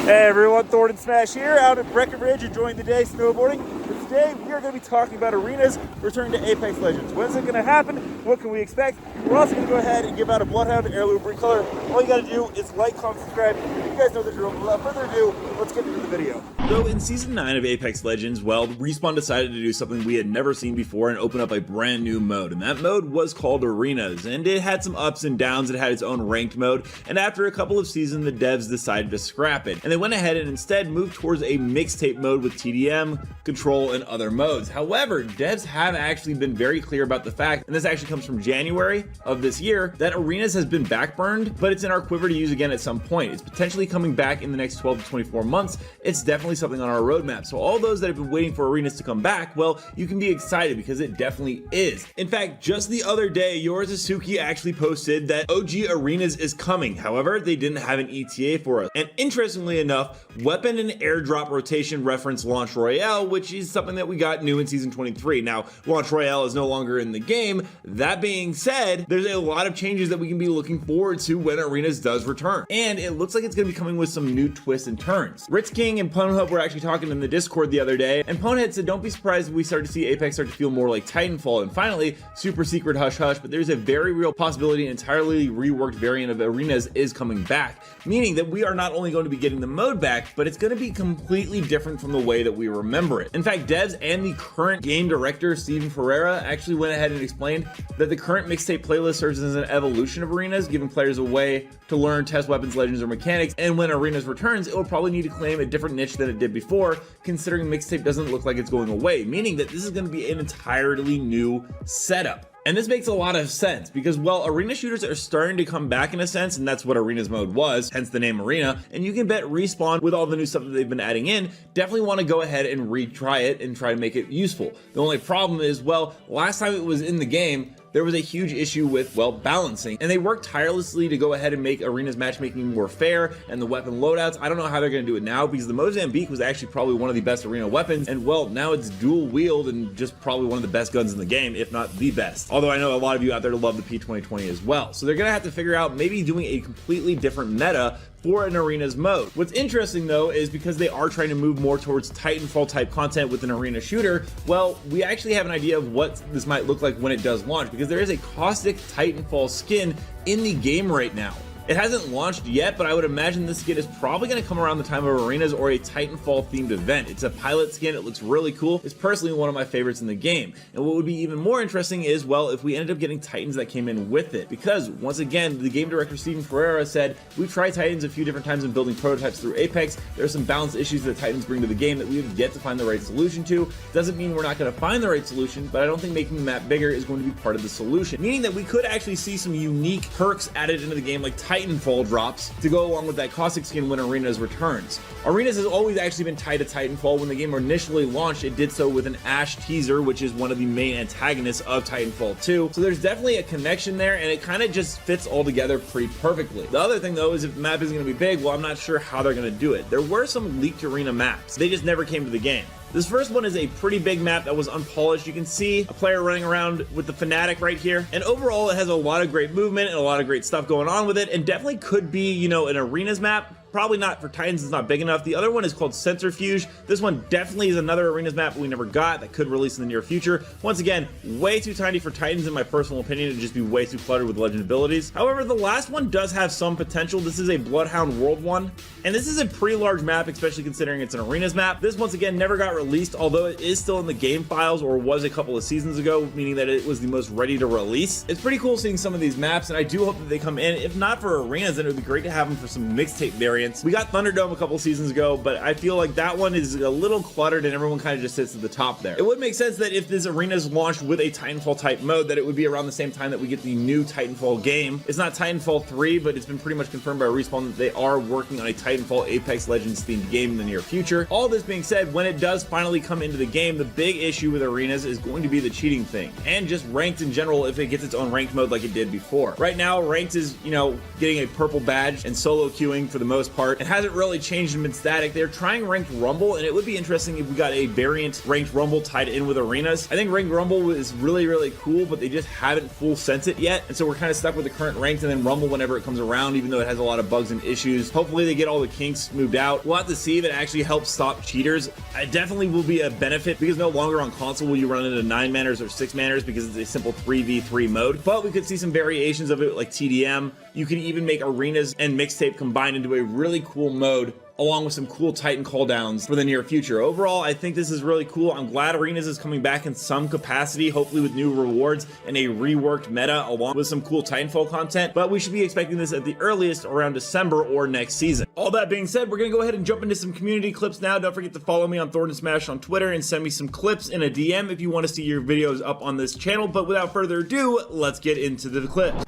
Hey everyone, Thordan Smash here, out at Breckenridge enjoying the day snowboarding. And today we are going to be talking about arenas returning to Apex Legends. When's it going to happen? What can we expect? We're also going to go ahead and give out a Bloodhound heirloom recolor. All you got to do is like, comment, subscribe. You guys know the drill. Without further ado, let's get into the video. So in Season 9 of Apex Legends, well, Respawn decided to do something we had never seen before and open up a brand new mode. And that mode was called Arenas. And it had some ups and downs. It had its own ranked mode. And after a couple of seasons, the devs decided to scrap it. And they went ahead and instead moved towards a mixtape mode with TDM, Control, and other modes. However, devs have actually been very clear about the fact, and this actually comes from January of this year, that Arenas has been backburned, but it's in our quiver to use again at some point. It's potentially coming back in the next 12 to 24 months. It's definitely something on our roadmap. So all those that have been waiting for Arenas to come back, well, you can be excited because it definitely is. In fact, just the other day, Yorzasuki actually posted that OG Arenas is coming. However, they didn't have an ETA for us. And interestingly enough, weapon and airdrop rotation reference Launch Royale, which is something that we got new in Season 23. Now, Launch Royale is no longer in the game. That being said, there's a lot of changes that we can be looking forward to when Arenas does return. And it looks like it's going to be coming with some new twists and turns. Ritz King and Punhub were actually talking in the Discord the other day, and Ponehead said, don't be surprised if we start to see Apex start to feel more like Titanfall. And finally, super secret hush hush, but there's a very real possibility an entirely reworked variant of Arenas is coming back, meaning that we are not only going to be getting the mode back, but it's going to be completely different from the way that we remember it. In fact, devs and the current game director, Steven Ferreira, actually went ahead and explained that the current mixtape playlist serves as an evolution of Arenas, giving players a way to learn, test weapons, legends, or mechanics, and when Arenas returns, it will probably need to claim a different niche than it did before, considering mixtape doesn't look like it's going away, meaning that this is going to be an entirely new setup. And this makes a lot of sense because, well, arena shooters are starting to come back in a sense, and that's what Arenas mode was, hence the name Arena. And you can bet Respawn, with all the new stuff that they've been adding in, definitely want to go ahead and retry it and try to make it useful. The only problem is, well, last time it was in the game, there was a huge issue with, well, balancing, and they worked tirelessly to go ahead and make Arena's matchmaking more fair and the weapon loadouts. I don't know how they're going to do it now because the Mozambique was actually probably one of the best Arena weapons, and well, now it's dual wield and just probably one of the best guns in the game, if not the best. Although I know a lot of you out there love the P2020 as well. So they're going to have to figure out maybe doing a completely different meta for an Arenas mode. What's interesting though is because they are trying to move more towards Titanfall type content with an arena shooter, well, we actually have an idea of what this might look like when it does launch, because there is a caustic Titanfall skin in the game right now. It hasn't launched yet, but I would imagine this skin is probably going to come around the time of Arenas or a Titanfall themed event. It's a pilot skin, it looks really cool. It's personally one of my favorites in the game. And what would be even more interesting is, well, if we ended up getting Titans that came in with it. Because, once again, the game director Steven Ferreira said, we've tried Titans a few different times in building prototypes through Apex. There are some balance issues that Titans bring to the game that we have yet to find the right solution to. Doesn't mean we're not going to find the right solution, but I don't think making the map bigger is going to be part of the solution. Meaning that we could actually see some unique perks added into the game, like Titanfall drops, to go along with that caustic skin when Arenas returns. Arenas has always actually been tied to Titanfall. When the game initially launched, it did so with an Ash teaser, which is one of the main antagonists of Titanfall 2. So there's definitely a connection there, and it kind of just fits all together pretty perfectly. The other thing though is if the map isn't going to be big, well, I'm not sure how they're going to do it. There were some leaked arena maps. They just never came to the game. This first one is a pretty big map that was unpolished. You can see a player running around with the Fanatic right here. And overall, it has a lot of great movement and a lot of great stuff going on with it, and definitely could be, you know, an Arenas map. Probably not for Titans, it's not big enough. The other one is called Centrifuge. This one definitely is another Arenas map we never got that could release in the near future. Once again, way too tiny for Titans in my personal opinion, to just be way too cluttered with legend abilities. However, the last one does have some potential. This is a Bloodhound World one, and this is a pretty large map, especially considering it's an Arenas map. This once again never got released, although it is still in the game files, or was a couple of seasons ago, meaning that it was the most ready to release. It's pretty cool seeing some of these maps, and I do hope that they come in. If not for Arenas, then it would be great to have them for some mixtape variants. We got Thunderdome a couple seasons ago, but I feel like that one is a little cluttered and everyone kind of just sits at the top there. It would make sense that if this Arenas launched with a Titanfall type mode, that it would be around the same time that we get the new Titanfall game. It's not Titanfall 3, but it's been pretty much confirmed by Respawn that they are working on a Titanfall Apex Legends themed game in the near future. All this being said, when it does finally come into the game, the big issue with Arenas is going to be the cheating thing, and just ranked in general if it gets its own ranked mode like it did before. Right now, ranked is, you know, getting a purple badge and solo queuing for the most most part. It hasn't really changed and been static. They're trying ranked rumble, and it would be interesting if we got a variant ranked rumble tied in with arenas. I think ranked rumble is really cool, but they just haven't full sent it yet, and so we're kind of stuck with the current ranked and then rumble whenever it comes around, even though it has a lot of bugs and issues. Hopefully they get all the kinks moved out. We'll have to see if it actually helps stop cheaters. It definitely will be a benefit, because no longer on console will you run into 9 manners or 6 manners, because it's a simple 3v3 mode. But we could see some variations of it like TDM. You can even make arenas and mixtape combined into a really cool mode, along with some cool Titan cooldowns for the near future. Overall, I think this is really cool. I'm glad Arenas is coming back in some capacity, hopefully with new rewards and a reworked meta along with some cool Titanfall content, but we should be expecting this at the earliest around December or next season. All that being said, we're gonna go ahead and jump into some community clips now. Don't forget to follow me on Thordan Smash on Twitter and send me some clips in a DM if you want to see your videos up on this channel. But without further ado, let's get into the clips.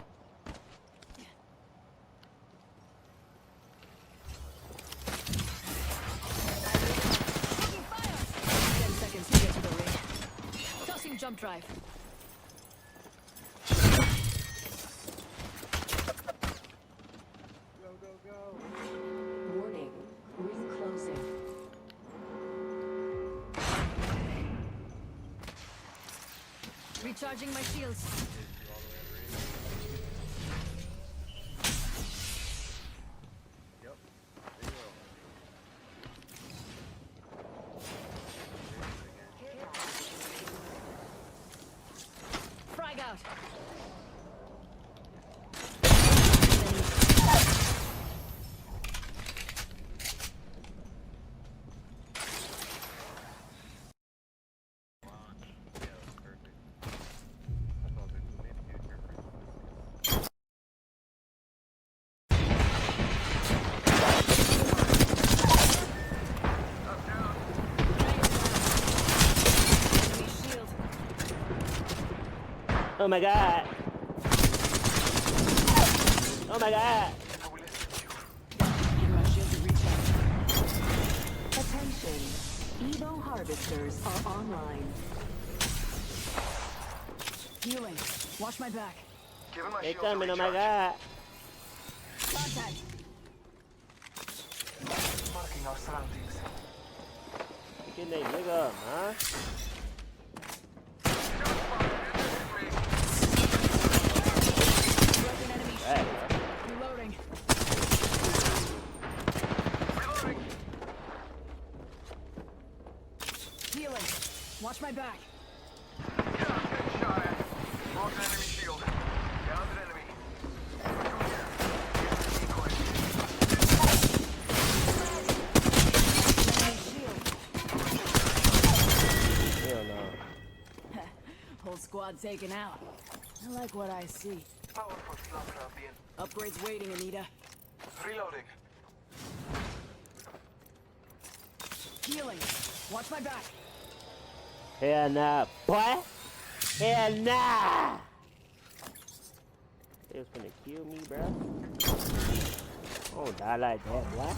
Jump drive. Go. Warning, ring closing. Recharging my shields. Frag out. Oh my god. Oh my god. Attention. Evo harvesters are online. Healing. Watch my back. They're coming, oh my god. Contact. Marking our surroundings. Cái này nigga, huh? Hey. Reloading. Healing. Watch my back. Shot at. Marked an enemy shield. Downed an enemy. Hell no. Whole squad taken out. I like what I see. Powerful slaughter being Upgrades waiting, Anita. reloading. Healing. Watch my back. Hell nah, boy. Hell nah. They was finna kill me, bro. Oh, die like that, boy.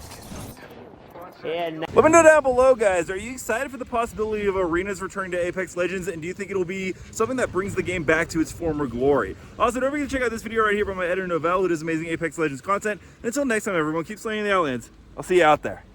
Hell nah. Let me know down below, guys. Are you excited for the possibility of arenas returning to Apex Legends, and do you think it'll be something that brings the game back to its former glory? Also, don't forget to check out this video right here by my editor Novell, who does amazing Apex Legends content. And until next time, everyone, keep slaying the Outlands. I'll see you out there.